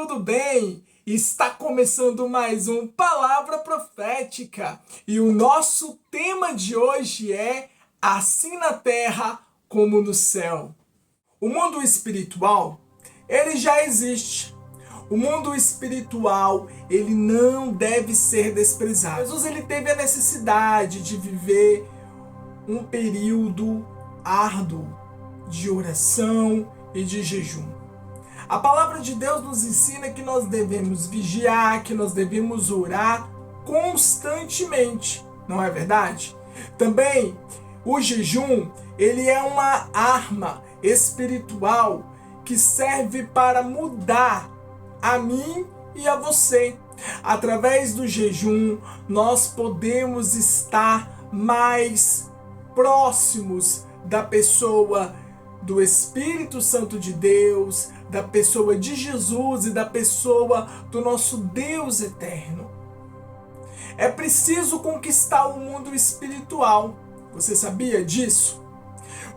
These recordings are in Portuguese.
tudo bem? Está começando mais um Palavra Profética e o nosso tema de hoje é assim na terra como no céu. O mundo espiritual, ele já existe. O mundo espiritual, ele não deve ser desprezado. Jesus ele teve a necessidade de viver um período árduo de oração e de jejum. A palavra de Deus nos ensina que nós devemos vigiar, que nós devemos orar constantemente, não é verdade? Também o jejum, ele é uma arma espiritual que serve para mudar a mim e a você. Através do jejum, nós podemos estar mais próximos da pessoa do Espírito Santo de Deus, da pessoa de Jesus e da pessoa do nosso Deus eterno. É preciso conquistar o mundo espiritual. Você sabia disso?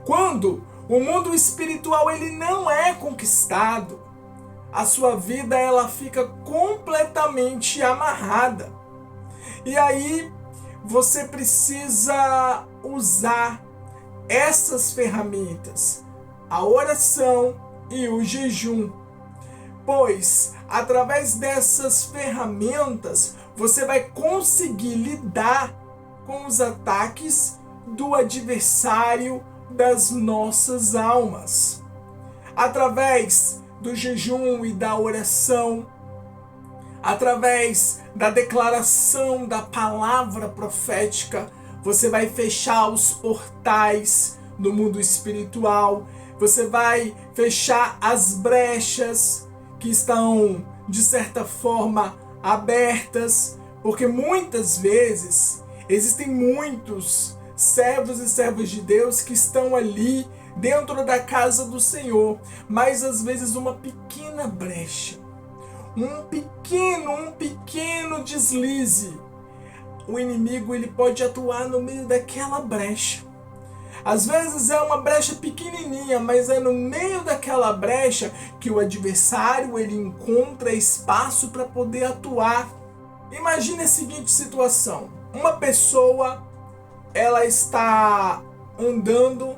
Quando o mundo espiritual ele não é conquistado, a sua vida ela fica completamente amarrada. E aí você precisa usar essas ferramentas, a oração e o jejum, pois através dessas ferramentas você vai conseguir lidar com os ataques do adversário das nossas almas. Através do jejum e da oração, através da declaração da palavra profética, você vai fechar os portais do mundo espiritual, você vai fechar as brechas que estão, de certa forma, abertas, porque muitas vezes existem muitos servos e servas de Deus que estão ali dentro da casa do Senhor, mas às vezes uma pequena brecha, um pequeno deslize, o inimigo ele pode atuar no meio daquela brecha. Às vezes é uma brecha pequenininha, mas é no meio daquela brecha que o adversário ele encontra espaço para poder atuar. Imagine a seguinte situação: uma pessoa ela está andando,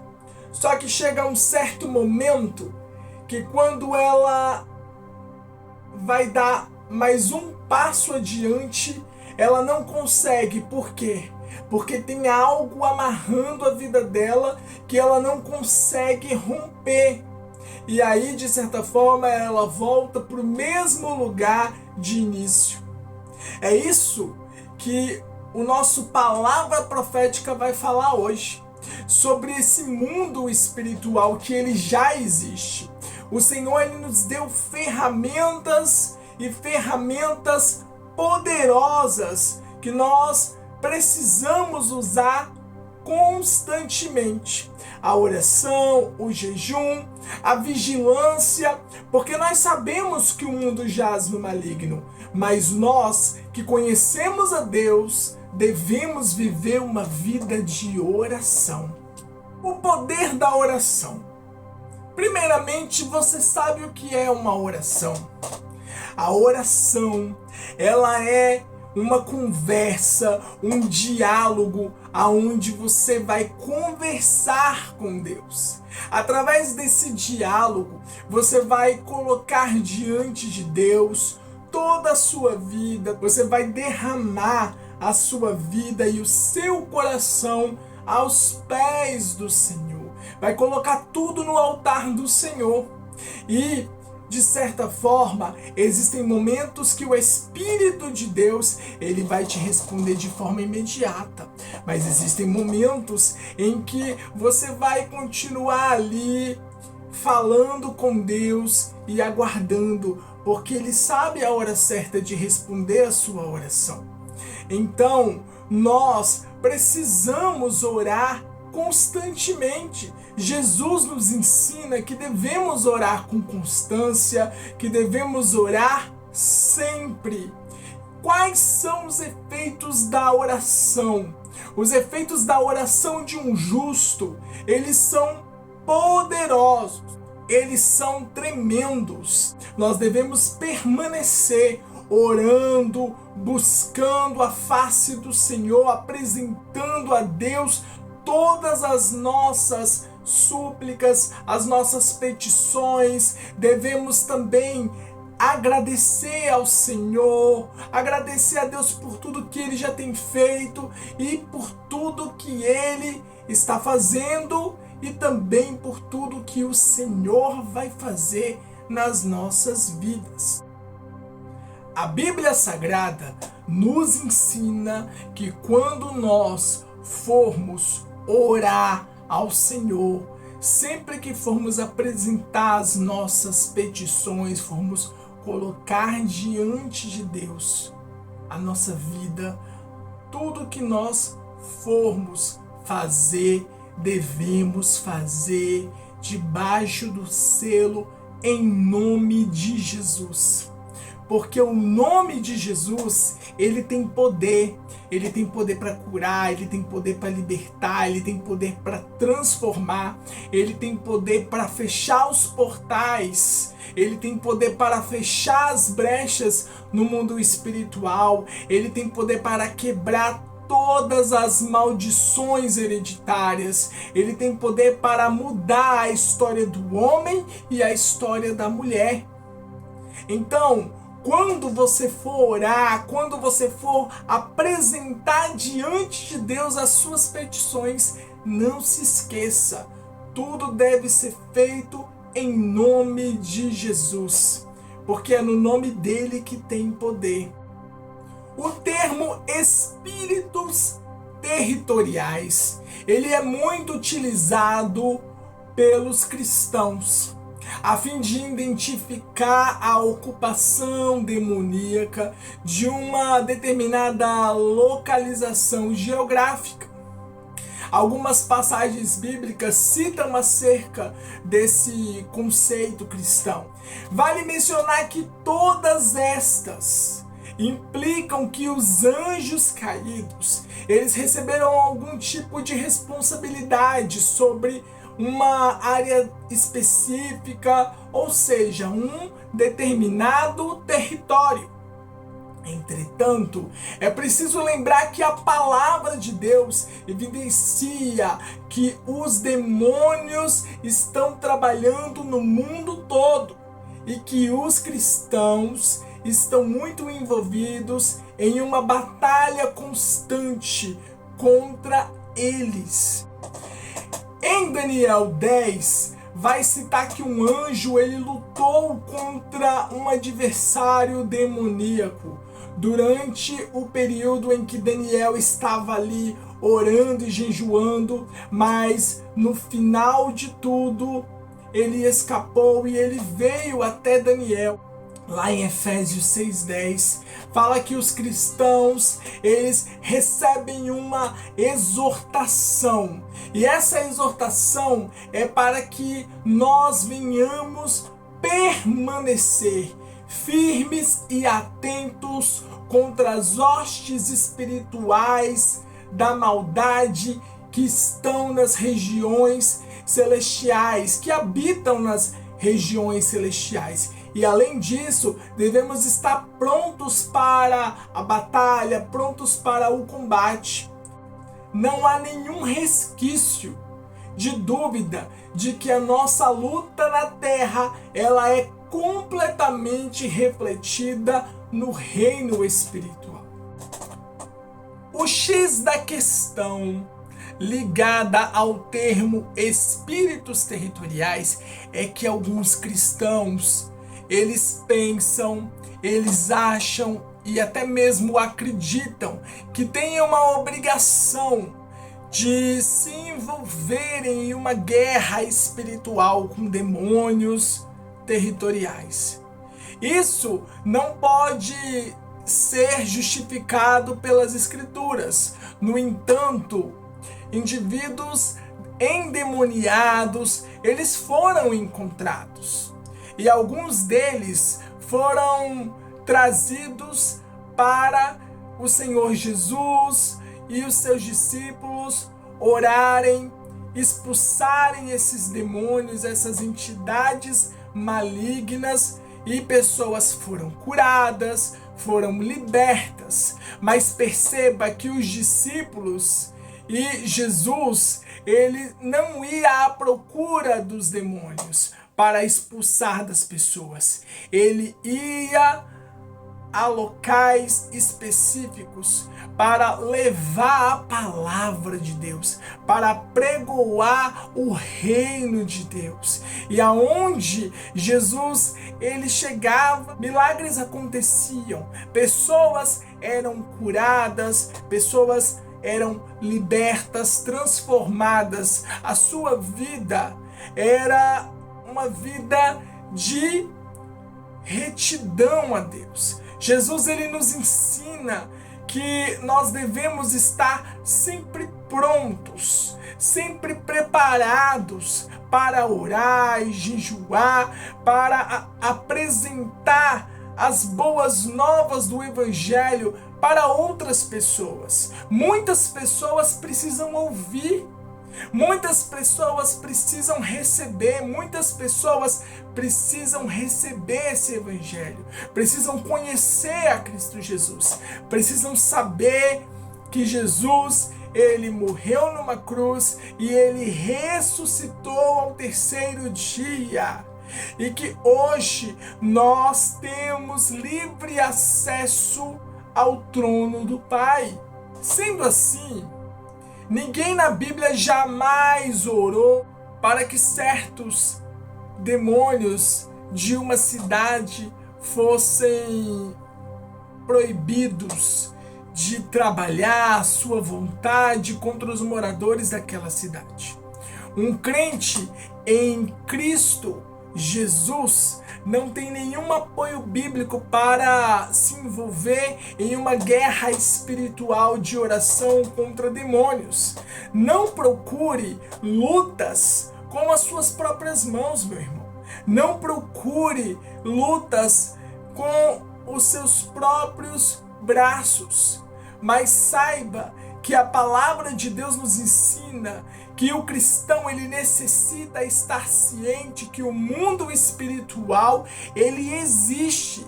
só que chega um certo momento que quando ela vai dar mais um passo adiante, ela não consegue. Por quê? Porque tem algo amarrando a vida dela que ela não consegue romper. E aí, de certa forma, ela volta para o mesmo lugar de início. É isso que o nosso Palavra Profética vai falar hoje. Sobre esse mundo espiritual que ele já existe. O Senhor ele nos deu ferramentas e ferramentas poderosas que nós precisamos usar constantemente. A oração, o jejum, a vigilância, porque nós sabemos que o mundo jaz no maligno, mas nós que conhecemos a Deus devemos viver uma vida de oração. O poder da oração. Primeiramente, você sabe o que é uma oração? A oração, ela é uma conversa, um diálogo aonde você vai conversar com Deus. Através desse diálogo, você vai colocar diante de Deus toda a sua vida, você vai derramar a sua vida e o seu coração aos pés do Senhor. Vai colocar tudo no altar do Senhor. E de certa forma, existem momentos que o Espírito de Deus ele vai te responder de forma imediata. Mas existem momentos em que você vai continuar ali falando com Deus e aguardando, porque Ele sabe a hora certa de responder a sua oração. Então, nós precisamos orar constantemente. Jesus nos ensina que devemos orar com constância, que devemos orar sempre. Quais são os efeitos da oração? Os efeitos da oração de um justo, eles são poderosos. eles são tremendos. Nós devemos permanecer orando, buscando a face do Senhor, apresentando a Deus todas as nossas súplicas, as nossas petições. Devemos também agradecer ao Senhor, agradecer a Deus por tudo que Ele já tem feito e por tudo que Ele está fazendo e também por tudo que o Senhor vai fazer nas nossas vidas. A Bíblia Sagrada nos ensina que quando nós formos orar ao Senhor, sempre que formos apresentar as nossas petições, formos colocar diante de Deus a nossa vida, tudo que nós formos fazer, devemos fazer debaixo do selo em nome de Jesus. Porque o nome de Jesus, ele tem poder para curar, ele tem poder para libertar, ele tem poder para transformar, ele tem poder para fechar os portais, ele tem poder para fechar as brechas no mundo espiritual, ele tem poder para quebrar todas as maldições hereditárias, ele tem poder para mudar a história do homem e a história da mulher. Então, quando você for orar, quando você for apresentar diante de Deus as suas petições, não se esqueça, tudo deve ser feito em nome de Jesus, porque é no nome dele que tem poder. O termo espíritos territoriais, ele é muito utilizado pelos cristãos, a fim de identificar a ocupação demoníaca de uma determinada localização geográfica. Algumas passagens bíblicas citam acerca desse conceito cristão. Vale mencionar que todas estas implicam que os anjos caídos, eles receberam algum tipo de responsabilidade sobre uma área específica, ou seja, um determinado território. Entretanto, é preciso lembrar que a palavra de Deus evidencia que os demônios estão trabalhando no mundo todo e que os cristãos estão muito envolvidos em uma batalha constante contra eles. Em Daniel 10, vai citar que um anjo ele lutou contra um adversário demoníaco durante o período em que Daniel estava ali orando e jejuando, mas no final de tudo ele escapou e ele veio até Daniel. Lá em Efésios 6:10, fala que os cristãos, eles recebem uma exortação. E essa exortação é para que nós venhamos permanecer firmes e atentos contra as hostes espirituais da maldade que estão nas regiões celestiais, que habitam nas regiões celestiais. E além disso, devemos estar prontos para a batalha, prontos para o combate. Não há nenhum resquício de dúvida de que a nossa luta na terra, ela é completamente refletida no reino espiritual. O X da questão ligada ao termo espíritos territoriais é que alguns cristãos, eles pensam, eles acham e até mesmo acreditam que têm uma obrigação de se envolverem em uma guerra espiritual com demônios territoriais. Isso não pode ser justificado pelas escrituras. No entanto, indivíduos endemoniados, eles foram encontrados. E alguns deles foram trazidos para o Senhor Jesus e os seus discípulos orarem expulsarem esses demônios, essas entidades malignas, e pessoas foram curadas, foram libertas. Mas perceba que os discípulos e Jesus, ele não ia à procura dos demônios para expulsar das pessoas. Ele ia a locais específicos para levar a palavra de Deus, para pregoar o reino de Deus. E aonde Jesus ele chegava, milagres aconteciam, pessoas eram curadas, pessoas eram libertas, transformadas. A sua vida era uma vida de retidão a Deus. Jesus ele nos ensina que nós devemos estar sempre prontos, sempre preparados para orar e jejuar, para apresentar as boas novas do Evangelho para outras pessoas. Muitas pessoas precisam ouvir, muitas pessoas precisam receber, muitas pessoas precisam receber esse Evangelho, precisam conhecer a Cristo Jesus, precisam saber que Jesus, ele morreu numa cruz e ele ressuscitou ao terceiro dia. E que hoje nós temos livre acesso ao trono do Pai. Sendo assim, ninguém na Bíblia jamais orou para que certos demônios de uma cidade fossem proibidos de trabalhar à sua vontade contra os moradores daquela cidade. Um crente em Cristo Jesus não tem nenhum apoio bíblico para se envolver em uma guerra espiritual de oração contra demônios. Não procure lutas com as suas próprias mãos, meu irmão. Não procure lutas com os seus próprios braços. Mas saiba que a palavra de Deus nos ensina que o cristão ele necessita estar ciente que o mundo espiritual ele existe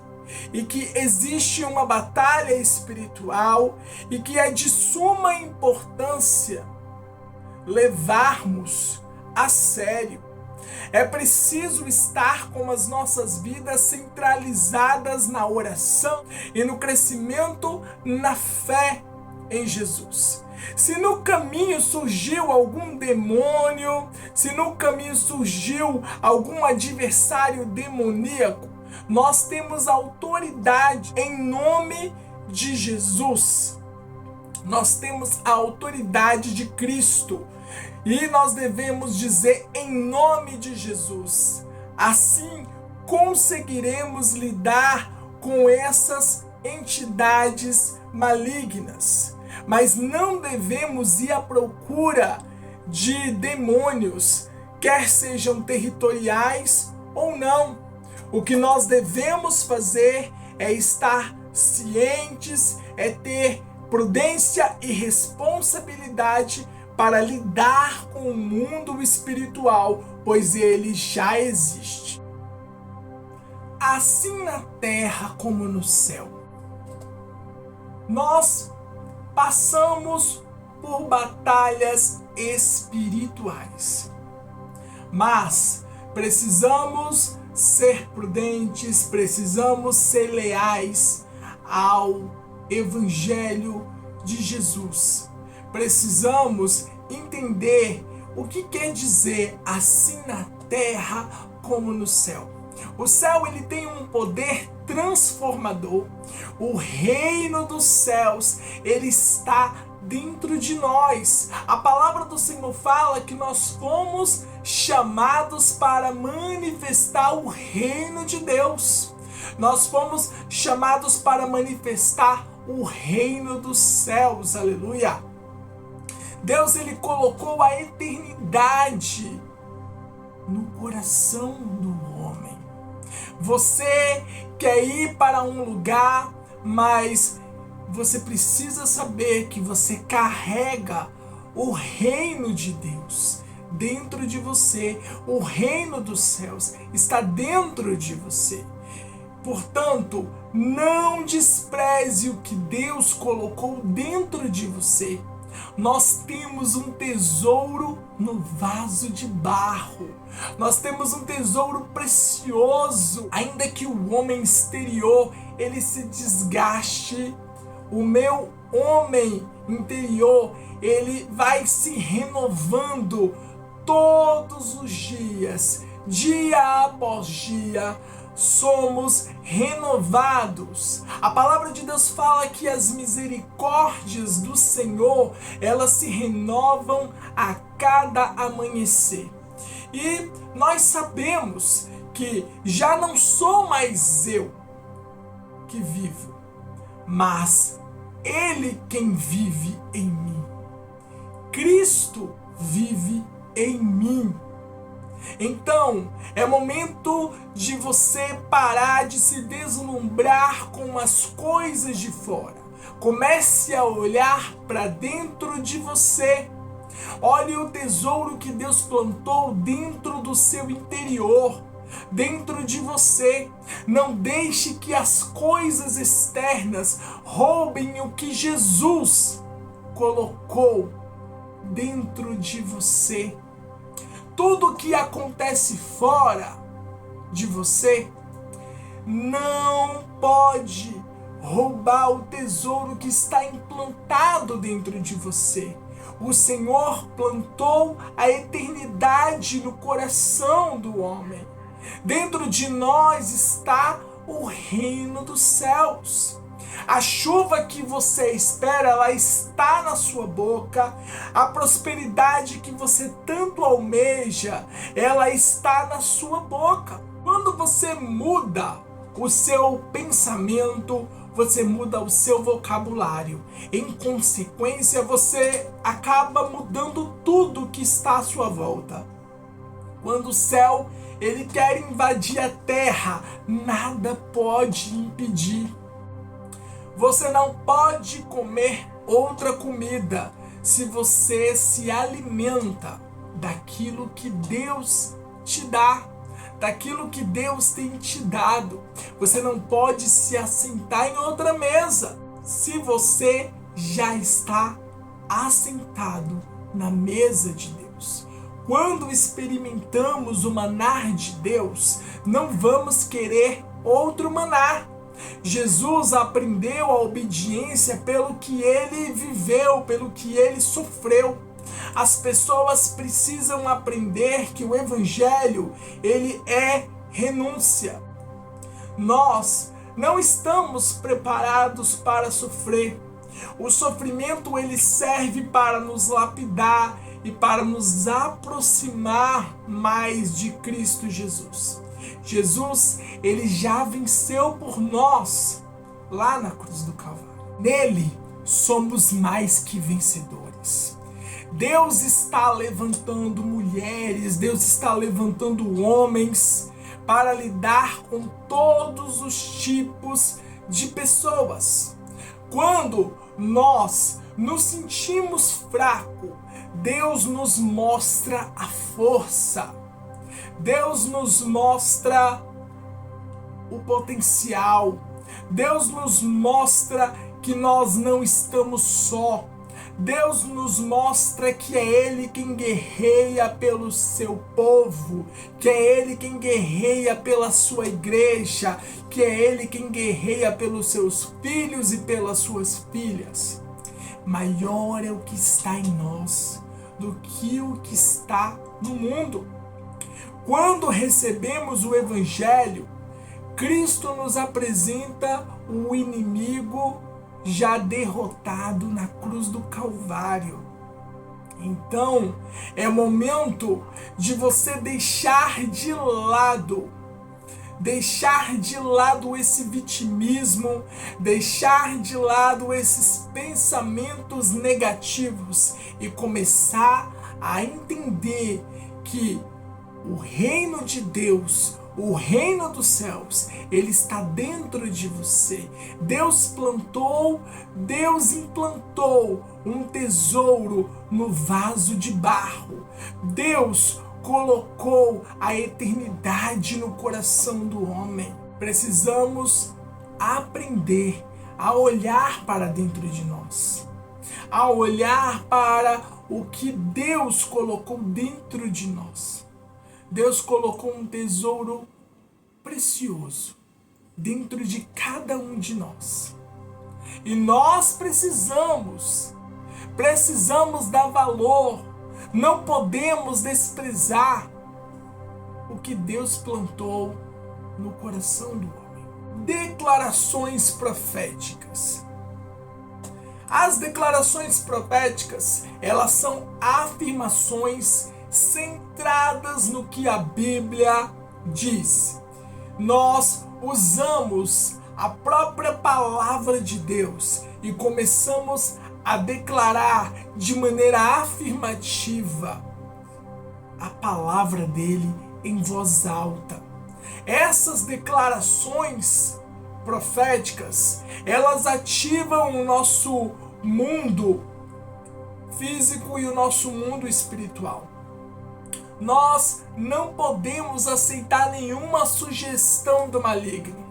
e que existe uma batalha espiritual e que é de suma importância levarmos a sério. É preciso estar com as nossas vidas centralizadas na oração e no crescimento na fé em Jesus. Se no caminho surgiu algum demônio, se no caminho surgiu algum adversário demoníaco, nós temos autoridade em nome de Jesus. Nós temos a autoridade de Cristo e nós devemos dizer em nome de Jesus. Assim conseguiremos lidar com essas entidades malignas. Mas não devemos ir à procura de demônios, quer sejam territoriais ou não. O que nós devemos fazer é estar cientes, é ter prudência e responsabilidade para lidar com o mundo espiritual, pois ele já existe. Assim na terra como no céu. Nós passamos por batalhas espirituais, mas precisamos ser prudentes, precisamos ser leais ao Evangelho de Jesus. Precisamos entender o que quer dizer assim na terra como no céu. O céu ele tem um poder transformador. O reino dos céus ele está dentro de nós. A palavra do Senhor fala que nós fomos chamados para manifestar o reino de Deus. Nós fomos chamados para manifestar o reino dos céus. Aleluia! Deus ele colocou a eternidade no coração do homem. Você quer ir para um lugar, mas você precisa saber que você carrega o reino de Deus dentro de você. O reino dos céus está dentro de você. Portanto, não despreze o que Deus colocou dentro de você. Nós temos um tesouro no vaso de barro. Nós temos um tesouro precioso. Ainda que o homem exterior ele se desgaste, o meu homem interior ele vai se renovando todos os dias, dia após dia. Somos renovados. A palavra de Deus fala que as misericórdias do Senhor, elas se renovam a cada amanhecer. E nós sabemos que já não sou mais eu que vivo, mas Ele quem vive em mim. Cristo vive em mim. Então, é momento de você parar de se deslumbrar com as coisas de fora. Comece a olhar para dentro de você. Olhe o tesouro que Deus plantou dentro do seu interior, dentro de você. Não deixe que as coisas externas roubem o que Jesus colocou dentro de você. Tudo que acontece fora de você não pode roubar o tesouro que está implantado dentro de você. O Senhor plantou a eternidade no coração do homem. Dentro de nós está o reino dos céus. A chuva que você espera, ela está na sua boca. A prosperidade que você tanto almeja, ela está na sua boca. Quando você muda o seu pensamento, você muda o seu vocabulário. Em consequência, você acaba mudando tudo que está à sua volta. Quando o céu ele quer invadir a terra, nada pode impedir. Você não pode comer outra comida se você se alimenta daquilo que Deus te dá, daquilo que Deus tem te dado. Você não pode se assentar em outra mesa se você já está assentado na mesa de Deus. Quando experimentamos o maná de Deus, não vamos querer outro maná. Jesus aprendeu a obediência pelo que ele viveu, pelo que ele sofreu. As pessoas precisam aprender que o evangelho, ele é renúncia. Nós não estamos preparados para sofrer. O sofrimento ele serve para nos lapidar e para nos aproximar mais de Cristo Jesus. Jesus, ele já venceu por nós lá na cruz do Calvário. Nele somos mais que vencedores. Deus está levantando mulheres, Deus está levantando homens para lidar com todos os tipos de pessoas. Quando nós nos sentimos fracos, Deus nos mostra a força. Deus nos mostra o potencial. Deus nos mostra que nós não estamos só. Deus nos mostra que é Ele quem guerreia pelo seu povo, que é Ele quem guerreia pela sua igreja, que é Ele quem guerreia pelos seus filhos e pelas suas filhas. Maior é o que está em nós do que o que está no mundo. Quando recebemos o Evangelho, Cristo nos apresenta o inimigo já derrotado na cruz do Calvário. Então, é momento de você deixar de lado esse vitimismo, deixar de lado esses pensamentos negativos e começar a entender que o reino de Deus, O reino dos céus, ele está dentro de você. Deus plantou, Deus implantou um tesouro no vaso de barro. Deus colocou a eternidade no coração do homem. Precisamos aprender a olhar para dentro de nós, a olhar para o que Deus colocou dentro de nós. Deus colocou um tesouro precioso dentro de cada um de nós. E nós precisamos dar valor. Não podemos desprezar o que Deus plantou no coração do homem. Declarações proféticas. As declarações proféticas, elas são afirmações centradas no que a Bíblia diz. Nós usamos a própria palavra de Deus e começamos a declarar de maneira afirmativa a palavra dele em voz alta. Essas declarações proféticas, elas ativam o nosso mundo físico e o nosso mundo espiritual. Nós não podemos aceitar nenhuma sugestão do maligno.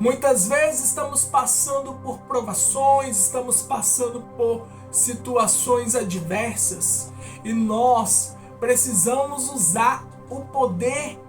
Muitas vezes estamos passando por provações, estamos passando por situações adversas e nós precisamos usar o poder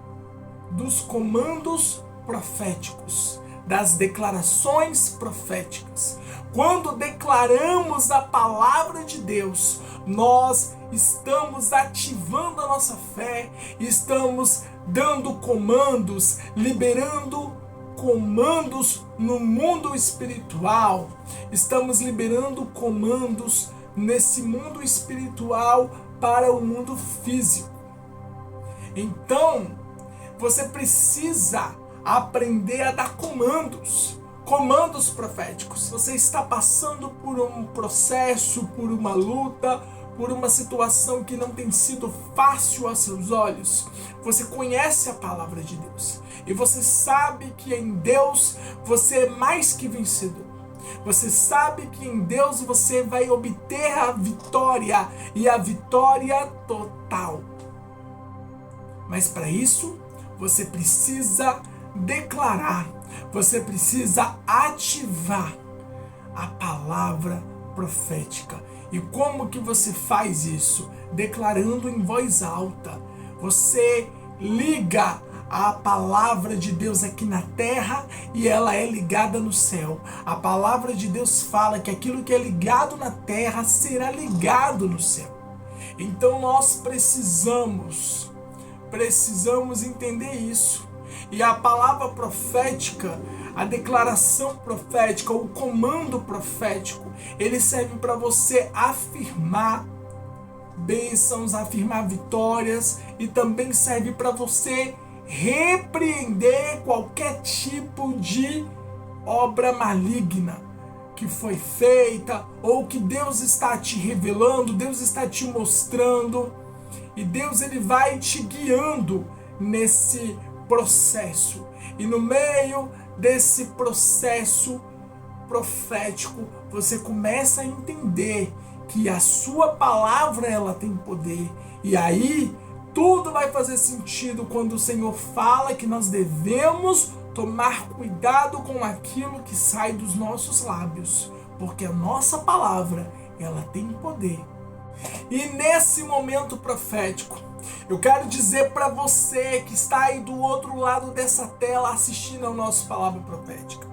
dos comandos proféticos, das declarações proféticas. Quando declaramos a palavra de Deus, nós estamos ativando a nossa fé, estamos dando comandos, liberando comandos no mundo espiritual, estamos liberando comandos nesse mundo espiritual para o mundo físico. Então, você precisa aprender a dar comandos proféticos. Você está passando por um processo, por uma luta, por uma situação que não tem sido fácil aos seus olhos. Você conhece a palavra de Deus e você sabe que em Deus você é mais que vencedor. Você sabe que em Deus você vai obter a vitória e a vitória total. Mas para isso, você precisa declarar, você precisa ativar a palavra profética. E como que você faz isso? Declarando em voz alta. Você liga a palavra de Deus aqui na terra e ela é ligada no céu. A palavra de Deus fala que aquilo que é ligado na terra será ligado no céu. Então nós precisamos entender isso. E a palavra profética, a declaração profética, o comando profético, ele serve para você afirmar bênçãos, afirmar vitórias, e também serve para você repreender qualquer tipo de obra maligna que foi feita ou que Deus está te revelando, Deus está te mostrando, e Deus ele vai te guiando nesse processo. E no meio desse processo profético, você começa a entender que a sua palavra ela tem poder. E aí tudo vai fazer sentido quando o Senhor fala que nós devemos tomar cuidado com aquilo que sai dos nossos lábios, porque a nossa palavra ela tem poder. E nesse momento profético, eu quero dizer para você que está aí do outro lado dessa tela assistindo ao nosso Palavra Profética.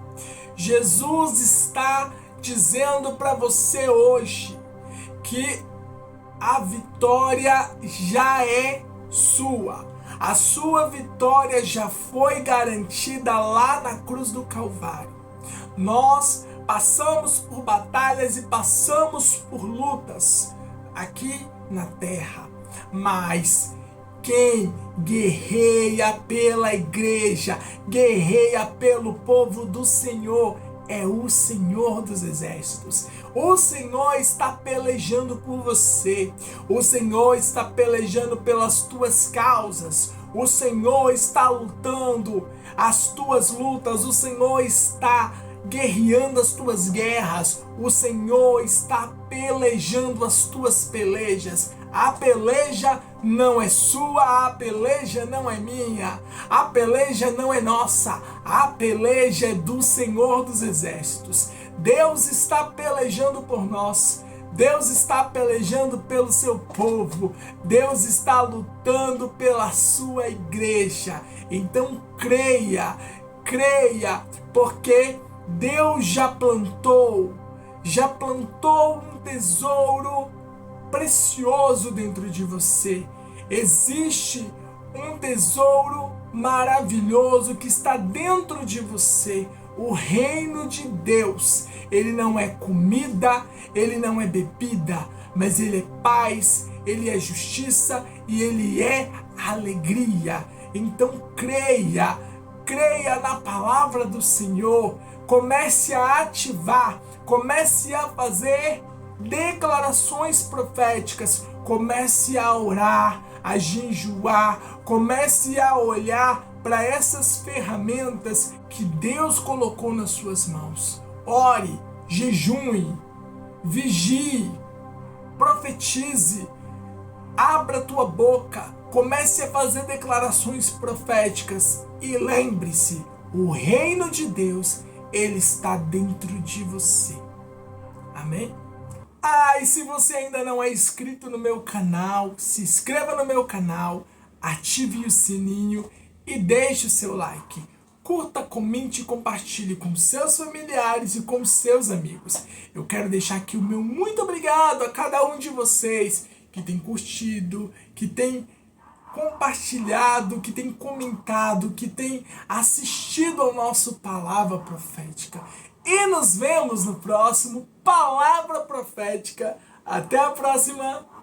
Jesus está dizendo para você hoje que a vitória já é sua. A sua vitória já foi garantida lá na cruz do Calvário. Nós passamos por batalhas e passamos por lutas aqui na terra, mas quem guerreia pela igreja, guerreia pelo povo do Senhor, é o Senhor dos Exércitos. O Senhor está pelejando por você. O Senhor está pelejando pelas tuas causas. O Senhor está lutando as tuas lutas, o Senhor está guerreando as tuas guerras, o Senhor está pelejando as tuas pelejas. A peleja não é sua, a peleja não é minha, a peleja não é nossa, a peleja é do Senhor dos Exércitos. Deus está pelejando por nós. Deus está pelejando pelo seu povo. Deus está lutando pela sua igreja. Então creia, porque Deus já plantou um tesouro precioso dentro de você. Existe um tesouro maravilhoso que está dentro de você. O reino de Deus, ele não é comida, ele não é bebida, mas ele é paz, ele é justiça e ele é alegria. Então creia na palavra do Senhor, comece a ativar, comece a fazer declarações proféticas, comece a orar, a jejuar, comece a olhar para essas ferramentas que Deus colocou nas suas mãos. Ore, jejue, vigie, profetize, abra tua boca, comece a fazer declarações proféticas e lembre-se, o reino de Deus, ele está dentro de você. Amém? E se você ainda não é inscrito no meu canal, se inscreva no meu canal, ative o sininho e deixe o seu like. Curta, comente e compartilhe com seus familiares e com seus amigos. Eu quero deixar aqui o meu muito obrigado a cada um de vocês que tem curtido, que tem compartilhado, que tem comentado, que tem assistido ao nosso Palavra Profética. E nos vemos no próximo Palavra Profética. Até a próxima!